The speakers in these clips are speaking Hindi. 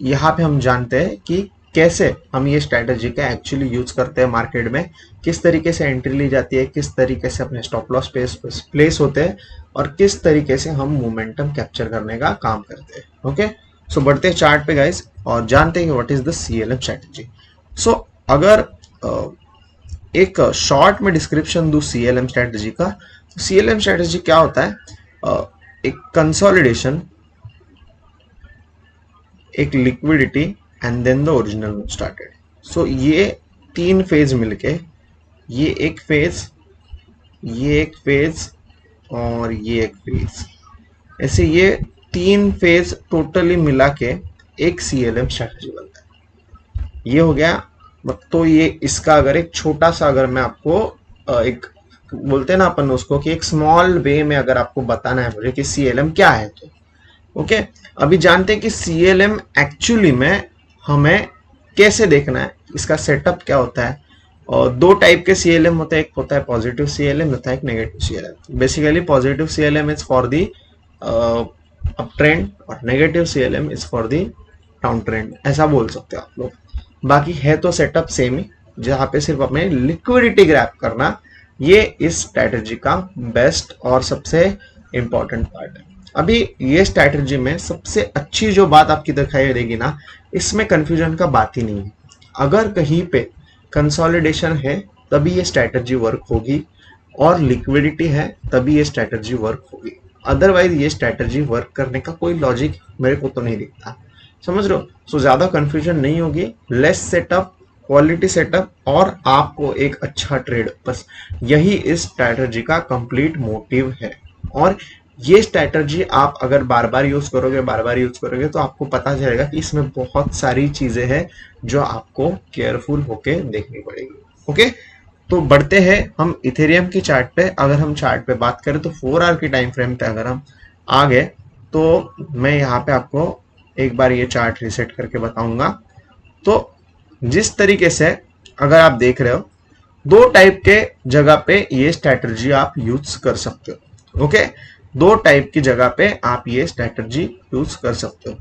यहाँ पे हम जानते हैं कि कैसे हम ये स्ट्रैटेजी का एक्चुअली यूज करते हैं मार्केट में, किस तरीके से एंट्री ली जाती है, किस तरीके से अपने स्टॉप लॉस प्लेस होते हैं और किस तरीके से हम मोमेंटम कैप्चर करने का काम करते हैं। ओके, सो बढ़ते हैं चार्ट पे गाइस और जानते हैं कि what is the CLM strategy. So अगर एक शॉर्ट में डिस्क्रिप्शन दूं सीएलएम स्ट्रैटेजी का, सीएलएम स्ट्रैटेजी क्या होता है? एक कंसोलिडेशन, एक liquidity and then the original move started. So ये तीन फेज मिलके, ये एक फेज, ये एक फेज और ये एक फेज, ऐसे ये तीन फेज टोटली मिला के एक सीएलएम स्ट्रैटेजी बनता है। ये हो गया। तो ये इसका अगर एक छोटा सा, अगर मैं आपको एक बोलते हैं ना अपन उसको कि एक स्मॉल वे में अगर आपको बताना है मुझे कि सीएलएम क्या है, तो ओके अभी जानते हैं कि सीएलएम एक्चुअली में हमें कैसे देखना है, इसका सेटअप क्या होता है। और दो टाइप के सीएलएम होते हैं, एक होता है पॉजिटिव सीएलएम, होता है एक negative CLM. Basically positive CLM is for the up trend और negative CLM is for the down trend, ऐसा बोल सकते हो आप लोग। बाकी है तो सेटअप सेम ही, जहाँ पे सिर्फ अपने लिक्विडिटी ग्रैब करना, ये इस स्ट्रैटेजी का बेस्ट और सबसे इंपॉर्टेंट पार्ट है। अभी ये स्ट्रैटेजी में सबसे अच्छी जो बात आपकी दिखाई देगी ना, इसमें कंफ्यूजन का बात ही नहीं है। अगर कहीं पे कंसोलिडेशन है तभी ये स्ट्रैटेजी वर्क होगी, और लिक्विडिटी है तभी ये स्ट्रैटेजी वर्क होगी। अदरवाइज ये स्ट्रैटेजी वर्क करने का कोई लॉजिक मेरे को तो नहीं दिखता, समझ रहे हो। सो ज्यादा कंफ्यूजन नहीं होगी, लेस सेटअप, क्वालिटी सेटअप और आपको एक अच्छा ट्रेड, बस यही इस स्ट्रैटेजी का कंप्लीट मोटिव है। और ये स्ट्रैटेजी आप अगर बार बार यूज करोगे तो आपको पता चलेगा कि इसमें बहुत सारी चीजें हैं जो आपको केयरफुल होके देखनी पड़ेगी। ओके, तो बढ़ते हैं हम इथेरियम की चार्ट पे। अगर हम चार्ट पे बात करें तो 4 आवर की टाइम फ्रेम पे अगर हम आ गए तो मैं यहाँ पे आपको एक बार ये चार्ट रीसेट करके बताऊंगा। तो जिस तरीके से अगर आप देख रहे हो, दो टाइप के जगह पे ये स्ट्रैटेजी आप यूज कर सकते हो। ओके, दो टाइप की जगह पे आप ये स्ट्रैटेजी यूज कर सकते हो।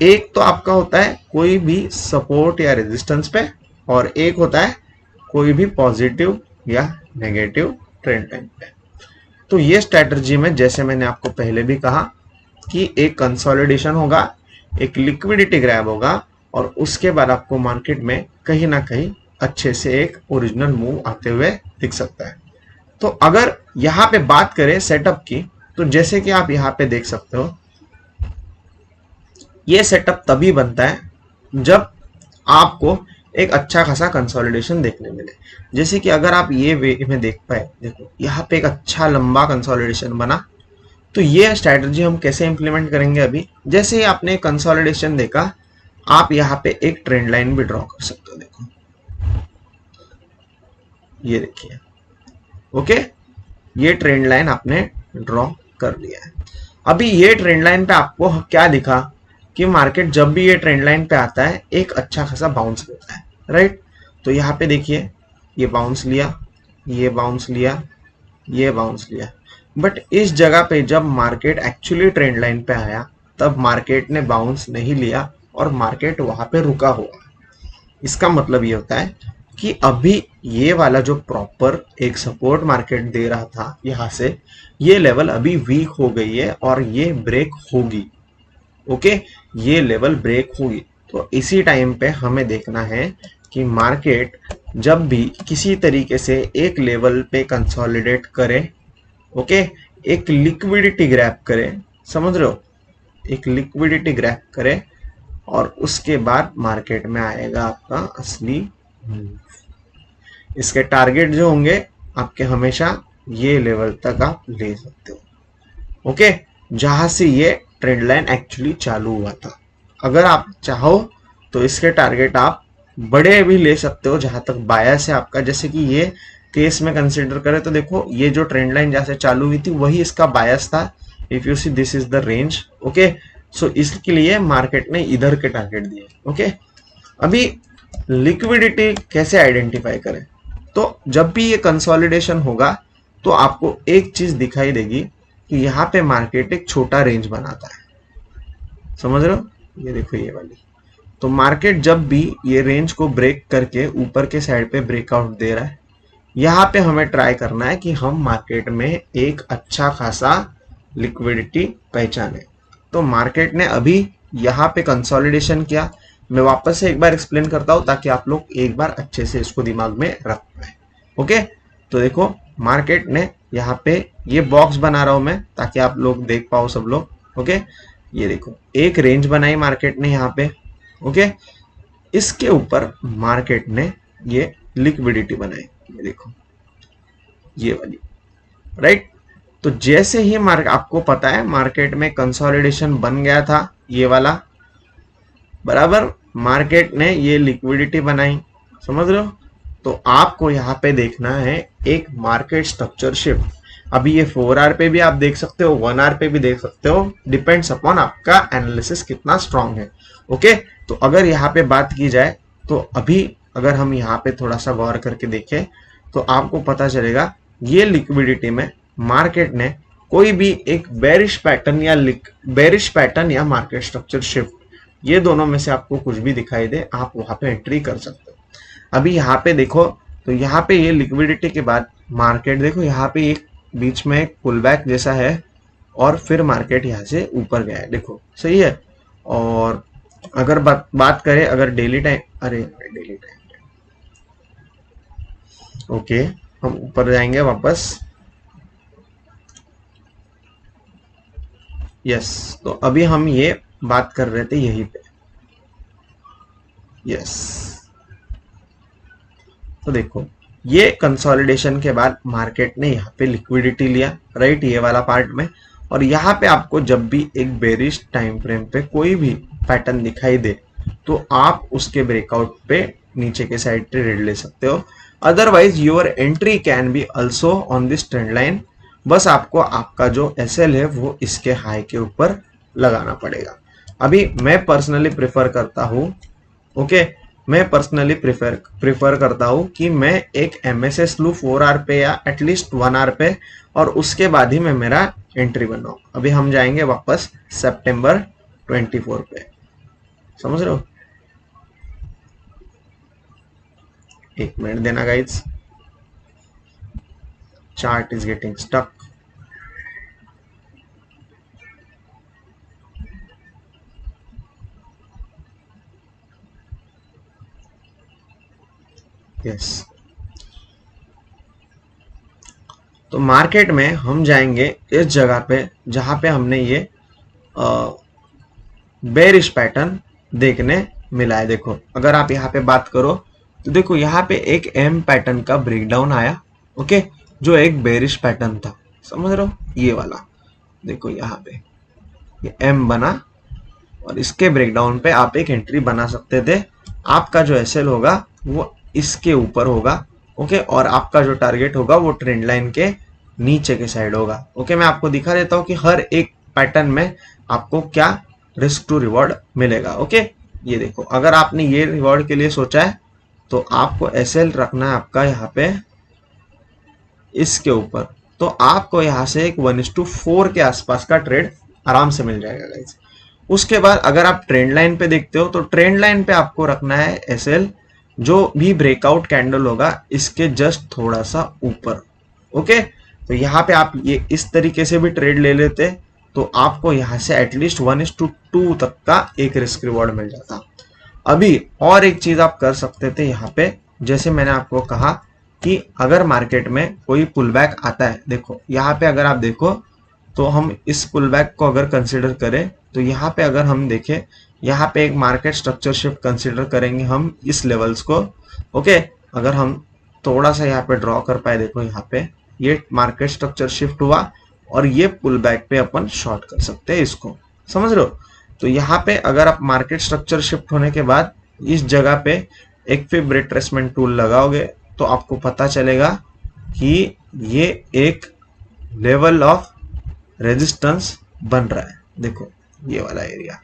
एक तो आपका होता है कोई भी सपोर्ट या रेजिस्टेंस पे, और एक होता है कोई भी पॉजिटिव या नेगेटिव ट्रेंड लाइन पे। तो ये स्ट्रैटेजी में, जैसे मैंने आपको पहले भी कहा, कि एक कंसोलिडेशन होगा, एक लिक्विडिटी ग्रैब होगा, और उसके बाद आपको मार्केट में कहीं ना कहीं अच्छे से एक ओरिजिनल मूव आते हुए दिख सकता है। तो अगर यहाँ पे बात करें सेटअप की, तो जैसे कि आप यहाँ पे देख सकते हो, ये सेटअप तभी बनता है जब आपको एक अच्छा खासा कंसोलिडेशन देखने मिले। जैसे कि अगर आप ये वे में देख पाए, देखो यहाँ पे एक अच्छा लंबा कंसोलिडेशन बना। तो ये स्ट्रैटेजी हम कैसे इंप्लीमेंट करेंगे? अभी जैसे ही आपने कंसोलिडेशन देखा, आप यहाँ पे एक ट्रेंड लाइन भी ड्रॉ कर सकते हो। देखो ये देखिए, ओके, ये ट्रेंड लाइन आपने ड्रॉ कर लिया है। अभी ये ट्रेंड लाइन पे आपको क्या दिखा कि मार्केट जब भी ये ट्रेंड लाइन पे आता है एक अच्छा खासा बाउंस लेता है, राइट। तो यहाँ पे देखिए, ये बाउंस लिया, ये बाउंस लिया, ये बाउंस लिया, बट इस जगह पे जब मार्केट एक्चुअली ट्रेंड लाइन पे आया तब मार्केट ने बाउंस नहीं लिया और मार्केट वहां पे रुका हुआ। इसका मतलब ये होता है कि अभी ये वाला जो प्रॉपर एक सपोर्ट मार्केट दे रहा था यहाँ से, ये लेवल अभी वीक हो गई है और ये ब्रेक होगी। ओके, ये लेवल ब्रेक होगी। तो इसी टाइम पे हमें देखना है कि मार्केट जब भी किसी तरीके से एक लेवल पे कंसोलिडेट करे, ओके, एक लिक्विडिटी ग्रैब करे, समझ रहे हो, एक लिक्विडिटी ग्रैब करे, और उसके बाद मार्केट में आएगा आपका असली मूव। इसके टारगेट जो होंगे आपके हमेशा ये लेवल तक आप ले सकते हो। ओके, जहां से ये ट्रेंड लाइन एक्चुअली चालू हुआ था। अगर आप चाहो तो इसके टारगेट आप बड़े भी ले सकते हो, जहां तक बायस है आपका। जैसे कि ये केस में कंसिडर करें तो देखो, ये जो ट्रेंड लाइन जहां से चालू हुई थी वही इसका बायस था। If you see, this is the range. Okay, so इसके लिए मार्केट ने इधर के टारगेट दिए। ओके, अभी लिक्विडिटी कैसे आइडेंटिफाई करें? तो जब भी ये कंसोलिडेशन होगा तो आपको एक चीज दिखाई देगी कि यहाँ पे मार्केट एक छोटा रेंज बनाता है, समझ रहे हो। ये देखो, ये वाली तो मार्केट जब भी ये रेंज को ब्रेक करके ऊपर के साइड पे ब्रेकआउट दे रहा है, यहाँ पे हमें ट्राई करना है कि हम मार्केट में एक अच्छा खासा लिक्विडिटी पहचाने। तो मार्केट ने अभी यहाँ पे कंसोलिडेशन किया। मैं वापस से एक बार एक्सप्लेन करता हूँ ताकि आप लोग एक बार अच्छे से इसको दिमाग में रख पाए। ओके, तो देखो मार्केट ने यहाँ पे ये बॉक्स बना रहा हूं मैं ताकि आप लोग देख पाओ सब लोग। ओके, ये देखो एक रेंज बनाई मार्केट ने यहाँ पे। ओके, इसके ऊपर मार्केट ने ये लिक्विडिटी बनाई, ये देखो ये वाली, राइट। तो जैसे ही आपको पता है मार्केट में कंसोलिडेशन बन गया था ये वाला, बराबर, मार्केट ने ये लिक्विडिटी बनाई, समझ रहे हो। तो आपको यहाँ पे देखना है एक मार्केट स्ट्रक्चर शिफ्ट। अभी ये 4 आवर पे भी आप देख सकते हो, 1 आवर पे भी देख सकते हो, डिपेंड्स अपॉन आपका एनालिसिस कितना स्ट्रांग है। ओके, तो अगर यहाँ पे बात की जाए तो अभी अगर हम यहाँ पे थोड़ा सा गौर करके देखें तो आपको पता चलेगा ये लिक्विडिटी में मार्केट ने कोई भी एक बेरिश पैटर्न या मार्केट स्ट्रक्चर शिफ्ट, ये दोनों में से आपको कुछ भी दिखाई दे, आप वहां पे एंट्री कर सकते हो। अभी यहाँ पे देखो तो यहाँ पे ये लिक्विडिटी के बाद मार्केट देखो यहाँ पे एक बीच में एक पुल बैक जैसा है और फिर मार्केट यहाँ से ऊपर गया है, देखो सही है। और अगर बात करें अगर daily time, daily time, okay, हम ऊपर जाएंगे वापस। यस, तो अभी हम ये बात कर रहे थे यहीं पे। यस, तो देखो ये कंसोलिडेशन के बाद मार्केट ने यहाँ पे लिक्विडिटी लिया, राइट, ये वाला पार्ट में। और यहाँ पे आपको जब भी एक बेरिश टाइम फ्रेम पे कोई भी पैटर्न दिखाई दे तो आप उसके ब्रेकआउट पे नीचे के साइड ट्रेड ले सकते हो। Otherwise your entry can be also on this trend line. बस आपको आपका जो एसएल है वो इसके हाई के ऊपर लगाना पड़ेगा। अभी मैं पर्सनली प्रेफर करता हूँ, ओके, मैं पर्सनली प्रेफर करता हूँ कि मैं एक एमएसएस लूँ 4 आवर पे या एटलीस्ट 1 आवर पे, और उसके बाद ही मैं मेरा एंट्री बनाऊँ। अभी हम जाएंगे वापस सितंबर 24 पे, समझ रहे हो। एक मिनट देना guys, chart is getting stuck. Yes, तो मार्केट में हम जाएंगे इस जगह पे जहां पे हमने ये बेरिश पैटर्न देखने मिला है। देखो अगर आप यहाँ पे बात करो तो देखो यहाँ पे एक एम पैटर्न का ब्रेकडाउन आया, ओके, जो एक बेरिश पैटर्न था, समझ रहे हो, ये वाला देखो यहाँ पे ये एम बना और इसके ब्रेकडाउन पे आप एक एंट्री बना सकते थे। आपका जो एसएल होगा वो इसके ऊपर होगा, ओके, और आपका जो टारगेट होगा वो ट्रेंड लाइन के नीचे के साइड होगा। ओके, मैं आपको दिखा देता हूँ कि हर एक पैटर्न में आपको क्या रिस्क टू रिवॉर्ड मिलेगा। ओके, ये देखो अगर आपने ये रिवॉर्ड के लिए सोचा है तो आपको एसएल रखना है आपका यहाँ पे इसके ऊपर, तो आपको यहाँ से एक 1:4 के आसपास का ट्रेड आराम से मिल जाएगा गाइस। उसके बाद अगर आप ट्रेंड लाइन पे देखते हो तो ट्रेंड लाइन पे आपको रखना है एसएल जो भी ब्रेकआउट कैंडल होगा इसके जस्ट थोड़ा सा ऊपर। ओके, तो यहाँ पे आप ये इस तरीके से भी ट्रेड ले लेते तो आपको यहाँ से एटलीस्ट 1:2 तक का एक रिस्क रिवॉर्ड मिल जाता। अभी और एक चीज आप कर सकते थे यहाँ पे, जैसे मैंने आपको कहा कि अगर मार्केट में कोई पुल बैक आता है, देखो यहाँ पे अगर आप देखो तो हम इस पुल बैक को अगर कंसिडर करें तो यहाँ पे अगर हम देखें यहाँ पे एक मार्केट स्ट्रक्चर शिफ्ट कंसिडर करेंगे हम इस लेवल्स को। ओके, अगर हम थोड़ा सा यहाँ पे ड्रॉ कर पाए, देखो यहाँ पे ये मार्केट स्ट्रक्चर शिफ्ट हुआ और ये पुल बैक पे अपन शॉर्ट कर सकते हैं इसको, समझ रहे हो। तो यहाँ पे अगर आप मार्केट स्ट्रक्चर शिफ्ट होने के बाद इस जगह पे एक फिब रिट्रेसमेंट टूल लगाओगे तो आपको पता चलेगा कि ये एक लेवल ऑफ रेजिस्टेंस बन रहा है। देखो ये वाला एरिया,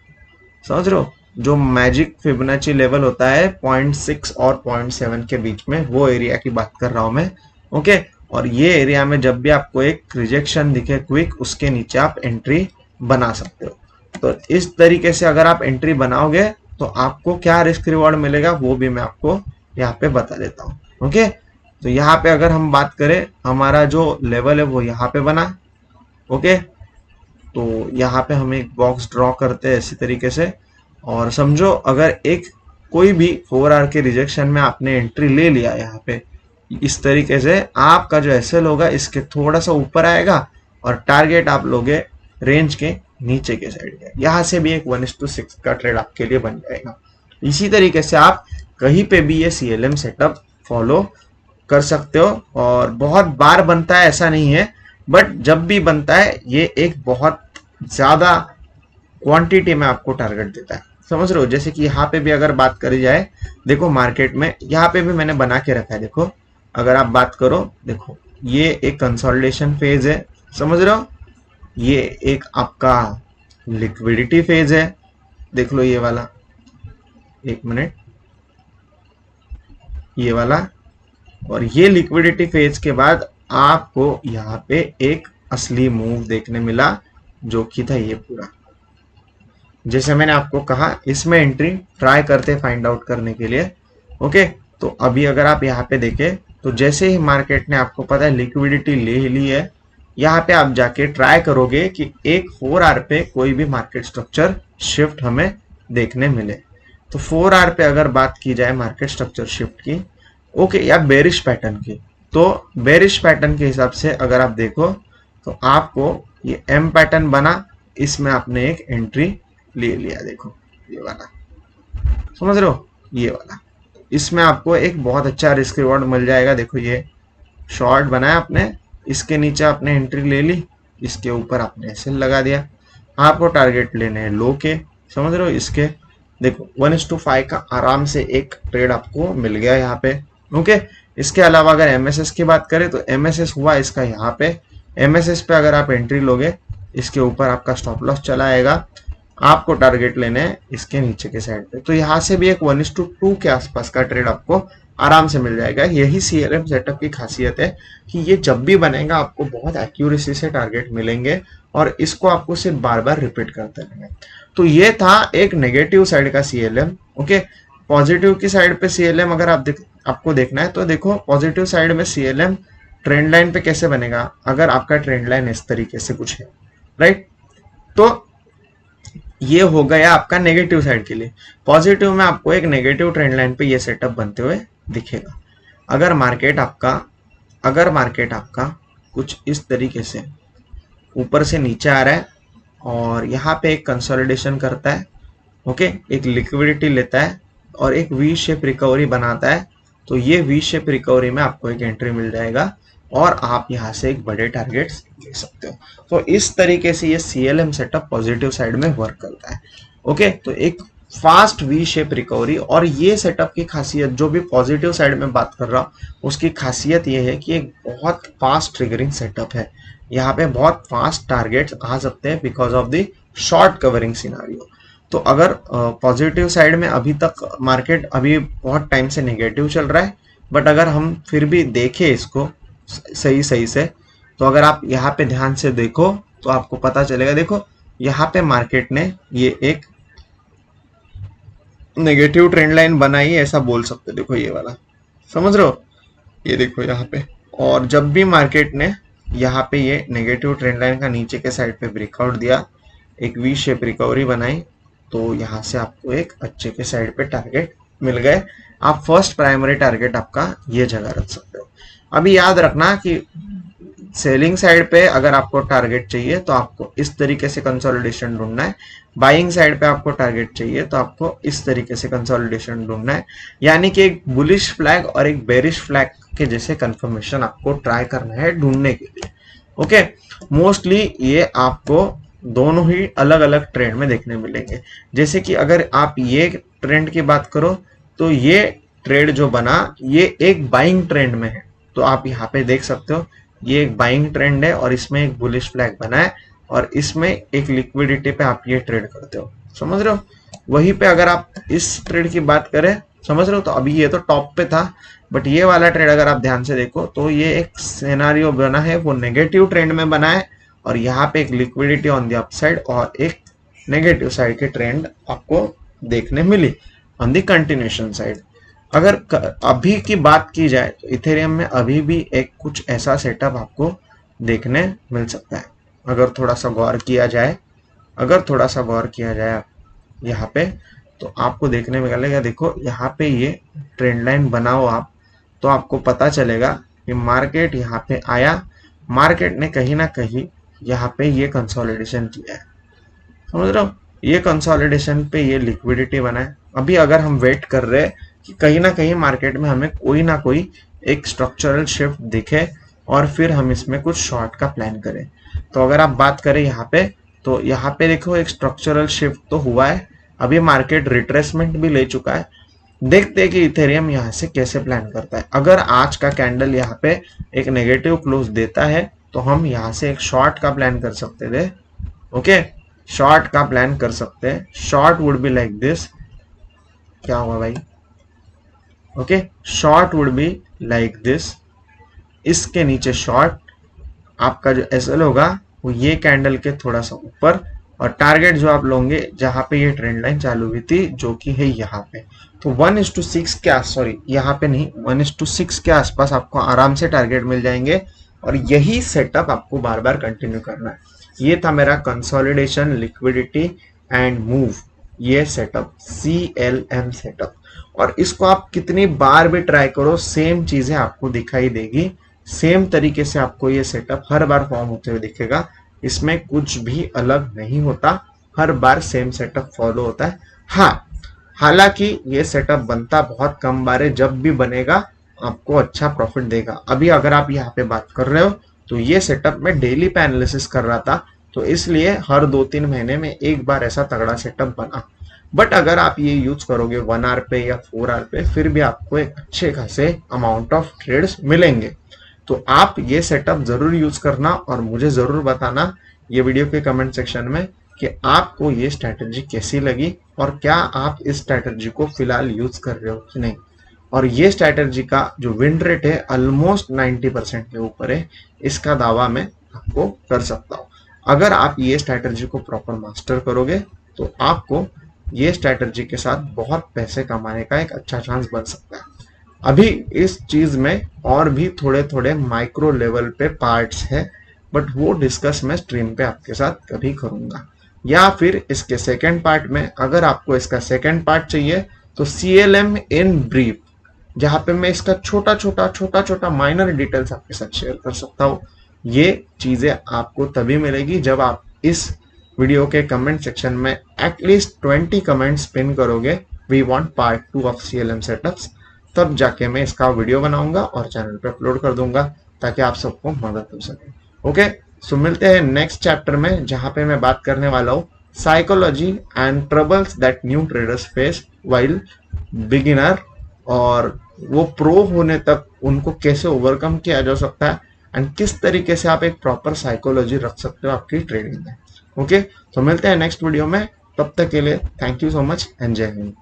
समझ रहे हो, जो मैजिक फिबोनाची लेवल होता है 0.6 और 0.7 के बीच में, वो एरिया की बात कर रहा हूं मैं। ओके, और ये एरिया में जब भी आपको एक रिजेक्शन दिखे क्विक, उसके नीचे आप एंट्री बना सकते हो। तो इस तरीके से अगर आप एंट्री बनाओगे तो आपको क्या रिस्क रिवॉर्ड मिलेगा वो भी मैं आपको यहाँ पे बता देता हूँ। ओके, तो यहाँ पे अगर हम बात करें, हमारा जो लेवल है वो यहाँ पे बना। ओके, तो यहाँ पे हम एक बॉक्स ड्रॉ करते हैं इसी तरीके से, और समझो अगर एक कोई भी 4R के रिजेक्शन में आपने एंट्री ले लिया यहाँ पे, इस तरीके से आपका जो एसएल होगा इसके थोड़ा सा ऊपर आएगा और टारगेट आप लोगे रेंज के नीचे के साइड के, यहाँ से भी एक 1:6 का ट्रेड आपके लिए बन जाएगा। इसी तरीके से आप कहीं पे भी ये CLM सेटअप फॉलो कर सकते हो, और बहुत बार बनता है ऐसा नहीं है, बट जब भी बनता है ये एक बहुत ज्यादा क्वांटिटी में आपको टारगेट देता है, समझ रहे हो। जैसे कि यहाँ पे भी अगर बात करी जाए, देखो मार्केट में यहाँ पे भी मैंने बना के रखा है, देखो अगर आप बात करो, देखो ये एक कंसोलिडेशन फेज है, समझ रहे हो, ये एक आपका लिक्विडिटी फेज है, देख लो ये वाला, एक मिनट, ये वाला, और ये लिक्विडिटी फेज के बाद आपको यहाँ पे एक असली मूव देखने मिला, जो कि था ये पूरा। जैसे मैंने आपको कहा, इसमें एंट्री ट्राई करते फाइंड आउट करने के लिए। ओके, तो अभी अगर आप यहाँ पे देखें, तो जैसे ही मार्केट ने, आपको पता है, लिक्विडिटी ले ली है, यहाँ पे आप जाके ट्राई करोगे कि एक 4R पे कोई भी मार्केट स्ट्रक्चर शिफ्ट हमें देखने मिले। तो 4R पे अगर बात की जाए मार्केट स्ट्रक्चर शिफ्ट की, ओके, या बेरिश पैटर्न की, तो बेरिश पैटर्न के हिसाब से अगर आप देखो तो आपको ये M पैटर्न बना, इसमें आपने एक एंट्री ले लिया, देखो ये वाला, समझ रहे हो, ये वाला, इसमें आपको एक बहुत अच्छा रिस्क रिवॉर्ड मिल जाएगा। देखो ये शॉर्ट बनाया आपने, इसके नीचे आपने एंट्री ले ली, इसके ऊपर आपने एसएल लगा दिया, आपको टारगेट लेने हैं लो के, समझ रहे हो, इसके देखो 1:5 का आराम से एक ट्रेड आपको मिल गया यहाँ पे। ओके, इसके अलावा अगर एमएसएस की बात करें, तो एमएसएस हुआ इसका यहाँ पे, एमएसएस पे अगर आप एंट्री लोगे, इसके ऊपर आपका स्टॉप लॉस चला आएगा, आपको टारगेट लेने हैं इसके नीचे के साइड पे, तो यहाँ से भी एक 1:2 के आसपास का ट्रेड आपको आराम से मिल जाएगा। यही CLM सेटअप की खासियत है कि ये जब भी बनेगा आपको बहुत एक्यूरेसी से टारगेट मिलेंगे, और इसको आपको सिर्फ बार बार रिपीट करते रहेंगे। तो ये था एक नेगेटिव साइड का CLM। ओके, पॉजिटिव की साइड पे CLM अगर आपको देखना है, तो देखो पॉजिटिव साइड में CLM ट्रेंड लाइन पे कैसे बनेगा, अगर आपका ट्रेंड लाइन इस तरीके से कुछ है, राइट, तो ये हो गया आपका नेगेटिव साइड के लिए। पॉजिटिव में आपको एक नेगेटिव ट्रेंड लाइन पे ये सेटअप बनते हुए दिखेगा। अगर मार्केट आपका कुछ इस तरीके से ऊपर से नीचे आ रहा है और यहाँ पे एक कंसोलिडेशन करता है, ओके, एक लिक्विडिटी लेता है और एक वी शेप रिकवरी बनाता है, तो ये वी शेप रिकवरी में आपको एक एंट्री मिल जाएगा और आप यहाँ से एक बड़े टारगेट्स ले सकते हो। तो इस तरीके से ये CLM सेटअप पॉजिटिव साइड में वर्क करता है। ओके, तो एक फास्ट वी शेप रिकवरी, और ये सेटअप की खासियत, जो भी पॉजिटिव साइड में बात कर रहा हूँ उसकी खासियत ये है कि एक बहुत फास्ट ट्रिगरिंग सेटअप है। यहाँ पे बहुत फास्ट टारगेट्स आ सकते हैं because of the short covering scenario. तो अगर पॉजिटिव साइड में अभी तक मार्केट अभी बहुत टाइम से नेगेटिव चल रहा है, बट अगर हम फिर भी देखें इसको सही से, तो अगर आप यहाँ पे ध्यान से देखो तो आपको पता चलेगा। देखो यहाँ पे मार्केट ने ये एक नेगेटिव ट्रेंड लाइन बनाई है, ऐसा बोल सकते हो, देखो ये वाला, समझ रहे हो, ये देखो यहाँ पे, और जब भी मार्केट ने यहाँ पे ये नेगेटिव ट्रेंड लाइन का नीचे के साइड पे ब्रेकआउट दिया, एक वी शेप रिकवरी बनाई, तो यहाँ से आपको एक अच्छे के साइड पे टारगेट मिल गए। आप फर्स्ट प्राइमरी टारगेट आपका ये जगह रख सकते हो। अभी याद रखना कि सेलिंग साइड पे अगर आपको टारगेट चाहिए तो आपको इस तरीके से कंसोलिडेशन ढूंढना है, बाइंग साइड पे आपको टारगेट चाहिए तो आपको इस तरीके से कंसोलिडेशन ढूंढना है, यानी कि एक बुलिश फ्लैग और एक बेरिश फ्लैग के जैसे कंफर्मेशन आपको ट्राई करना है ढूंढने के लिए। ओके, मोस्टली ये आपको दोनों ही अलग अलग ट्रेंड में देखने मिलेंगे। जैसे कि अगर आप ये ट्रेंड की बात करो, तो ये ट्रेड जो बना ये एक बाइंग ट्रेंड में है, तो आप यहाँ पे देख सकते हो ये एक बाइंग ट्रेंड है और इसमें एक बुलिश फ्लैग बना है और इसमें एक लिक्विडिटी पे आप ये ट्रेड करते हो, समझ रहे हो। वहीं पे अगर आप इस ट्रेड की बात करें, समझ रहे हो, तो अभी ये तो टॉप पे था, बट ये वाला ट्रेड अगर आप ध्यान से देखो तो ये एक सिनेरियो बना है, वो नेगेटिव ट्रेंड में बना है और यहाँ पे एक लिक्विडिटी ऑन द अपसाइड और एक नेगेटिव साइड के ट्रेंड आपको देखने मिली ऑन दी कंटिन्यूएशन साइड। अगर अभी की बात की जाए तो इथेरियम में अभी भी एक कुछ ऐसा सेटअप आपको देखने मिल सकता है। अगर थोड़ा सा गौर किया जाए यहाँ पे, तो आपको देखने में मिलेगा, देखो यहाँ पे ये ट्रेंड लाइन बनाओ आप, तो आपको पता चलेगा कि मार्केट यहाँ पे आया, मार्केट ने कहीं ना कहीं यहाँ पे ये कंसोलिडेशन किया है, समझ रहे हो, ये कंसोलिडेशन पे ये लिक्विडिटी बना है। अभी अगर हम वेट कर रहे हैं कि कहीं ना कहीं मार्केट में हमें कोई ना कोई एक स्ट्रक्चरल शिफ्ट दिखे और फिर हम इसमें कुछ शॉर्ट का प्लान करें। तो अगर आप बात करें यहाँ पे, तो यहाँ पे देखो एक स्ट्रक्चरल शिफ्ट तो हुआ है, अभी मार्केट रिट्रेसमेंट भी ले चुका है। देखते हैं कि इथेरियम यहाँ से कैसे प्लान करता है। अगर आज का कैंडल यहाँ पे एक नेगेटिव क्लोज देता है तो हम यहाँ से एक शॉर्ट का प्लान कर सकते थे। ओके, शॉर्ट का प्लान कर सकते हैं। Short would be like this, क्या होगा भाई, okay, short would be like this, इसके नीचे शॉर्ट, आपका जो एसएल होगा वो ये कैंडल के थोड़ा सा ऊपर, और टारगेट जो आप लोगे जहां पे ये ट्रेंड लाइन चालू हुई थी जो कि है यहाँ पे, तो 1:6 के सॉरी यहाँ पे नहीं 1:6 के आसपास आपको आराम से टारगेट मिल जाएंगे। और यही सेटअप आपको बार बार कंटिन्यू करना है। ये था मेरा कंसोलिडेशन, लिक्विडिटी एंड मूव, ये सेटअप CLM सेटअप। और इसको आप कितनी बार भी ट्राई करो, सेम चीजें आपको दिखाई देगी, सेम तरीके से आपको ये सेटअप हर बार फॉर्म होते हुए दिखेगा। इसमें कुछ भी अलग नहीं होता, हर बार सेम सेटअप फॉलो होता है। हाँ, हालांकि ये सेटअप बनता बहुत कम बार है, जब भी बनेगा आपको अच्छा प्रॉफिट देगा। अभी अगर आप यहाँ पे बात कर रहे हो तो ये सेटअप मैं डेली पे एनालिसिस कर रहा था, तो इसलिए हर 2-3 महीने में एक बार ऐसा तगड़ा सेटअप बना। बट अगर आप ये यूज करोगे 1 आवर पे या 4 आवर पे, फिर भी आपको एक अच्छे खासे अमाउंट ऑफ ट्रेड्स मिलेंगे। तो आप ये सेटअप जरूर यूज करना और मुझे जरूर बताना ये वीडियो के कमेंट सेक्शन में कि आपको ये स्ट्रैटेजी कैसी लगी और क्या आप इस स्ट्रैटेजी को फिलहाल यूज कर रहे हो कि नहीं। और ये स्ट्रैटेजी का जो विन रेट है ऑलमोस्ट 90% के ऊपर है, इसका दावा मैं आपको कर सकता हूँ। अगर आप ये स्ट्रैटेजी को प्रॉपर मास्टर करोगे तो आपको ये स्ट्रैटेजी के साथ बहुत पैसे कमाने का एक अच्छा चांस बन सकता है। अभी इस चीज में और भी थोड़े थोड़े माइक्रो लेवल पे पार्ट्स है, बट वो डिस्कस मैं स्ट्रीम पे आपके साथ कभी करूंगा, या फिर इसके सेकंड पार्ट में। अगर आपको इसका सेकंड पार्ट चाहिए तो CLM इन ब्रीफ, जहां पे मैं इसका छोटा छोटा माइनर डिटेल्स आपके साथ शेयर कर सकता हूँ। ये चीजें आपको तभी मिलेगी जब आप इस वीडियो के कमेंट सेक्शन में एटलीस्ट 20 कमेंट्स पिन करोगे, we want part 2 of CLM setups, तब जाके मैं इसका वीडियो बनाऊंगा और चैनल पे अपलोड कर दूंगा ताकि आप सबको मदद हो सके। ओके, सो मिलते हैं नेक्स्ट चैप्टर में, जहां पे मैं बात करने वाला हूँ psychology and troubles that new traders face while beginner, और वो प्रो होने तक उनको कैसे ओवरकम किया जा सकता है एंड किस तरीके से आप एक प्रॉपर साइकोलॉजी रख सकते हो आपकी ट्रेडिंग में। ओके, तो मिलते हैं नेक्स्ट वीडियो में, तब तक के लिए thank you so much and जय हिंद।